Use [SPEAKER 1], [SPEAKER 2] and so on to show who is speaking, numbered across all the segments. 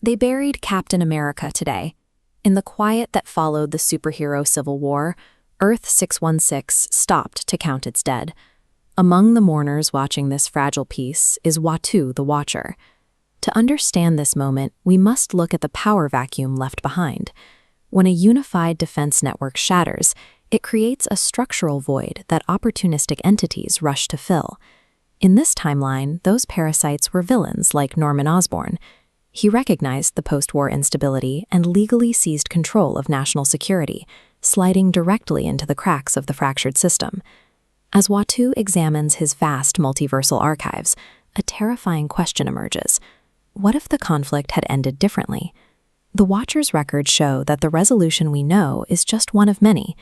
[SPEAKER 1] They buried Captain America today. In the quiet that followed the superhero Civil War, Earth 616 stopped to count its dead. Among the mourners watching this fragile piece is Uatu the Watcher. To understand this moment, we must look at the power vacuum left behind. When a unified defense network shatters, it creates a structural void that opportunistic entities rush to fill. In this timeline, those parasites were villains like Norman Osborn. He recognized the post-war instability and legally seized control of national security, sliding directly into the cracks of the fractured system. As Uatu examines his vast multiversal archives, a terrifying question emerges. What if the conflict had ended differently? The Watcher's records show that the resolution we know is just one of many.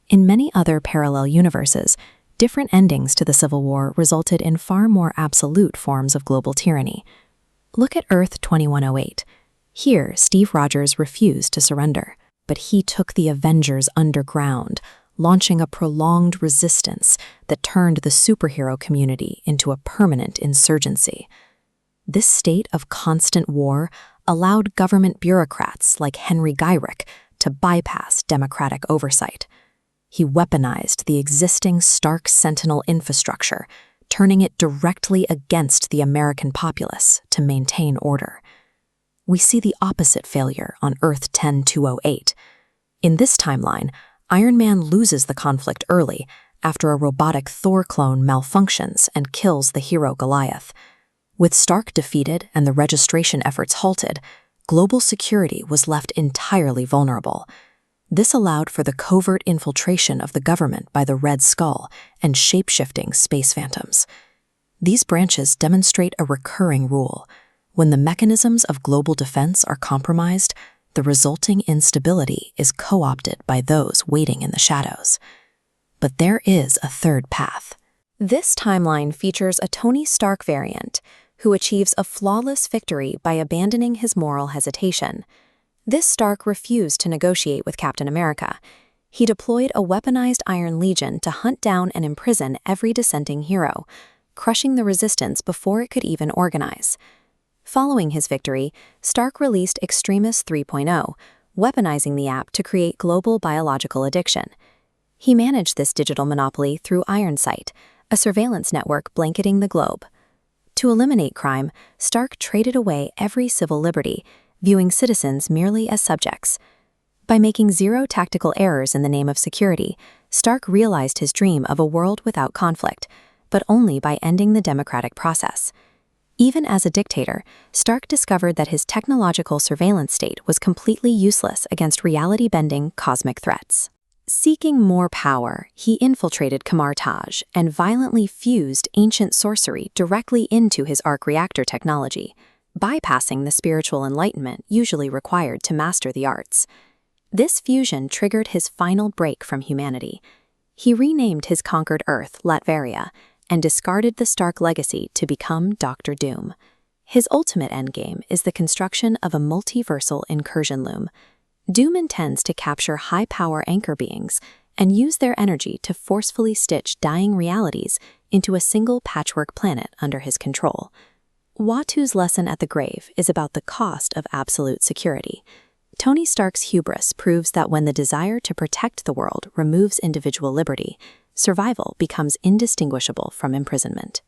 [SPEAKER 1] In many other parallel universes, different endings to the Civil War resulted in far more absolute forms of global tyranny. Look at Earth 2108. Here, Steve Rogers refused to surrender, but he took the Avengers underground, launching a prolonged resistance that turned the superhero community into a permanent insurgency. This state of constant war allowed government bureaucrats like Henry Gyrick to bypass democratic oversight. He weaponized the existing Stark Sentinel infrastructure, turning it directly against the American populace to maintain order. We see the opposite failure on Earth 10208. In this timeline, Iron Man loses the conflict early after a robotic Thor clone malfunctions and kills the hero Goliath. With Stark defeated and the registration efforts halted, global security was left entirely vulnerable. This allowed for the covert infiltration of the government by the Red Skull and shape-shifting space phantoms. These branches demonstrate a recurring rule. When the mechanisms of global defense are compromised, the resulting instability is co-opted by those waiting in the shadows. But there is a third path. This timeline features a Tony Stark variant who achieves a flawless victory by abandoning his moral hesitation. This Stark refused to negotiate with Captain America. He deployed a weaponized Iron Legion to hunt down and imprison every dissenting hero, crushing the resistance before it could even organize. Following his victory, Stark released Extremis 3.0, weaponizing the app to create global biological addiction. He managed this digital monopoly through Ironsight, a surveillance network blanketing the globe. To eliminate crime, Stark traded away every civil liberty, viewing citizens merely as subjects. By making zero tactical errors in the name of security, Stark realized his dream of a world without conflict, but only by ending the democratic process. Even as a dictator, Stark discovered that his technological surveillance state was completely useless against reality-bending cosmic threats. Seeking more power, he infiltrated Kamartaj and violently fused ancient sorcery directly into his arc reactor technology, bypassing the spiritual enlightenment usually required to master the arts. This fusion triggered his final break from humanity. He renamed his conquered Earth Latveria and discarded the Stark legacy to become Dr. Doom. His ultimate endgame is the construction of a multiversal incursion loom. Doom intends to capture high-power anchor beings and use their energy to forcefully stitch dying realities into a single patchwork planet under his control. Uatu's lesson at the grave is about the cost of absolute security. Tony Stark's hubris proves that when the desire to protect the world removes individual liberty, survival becomes indistinguishable from imprisonment.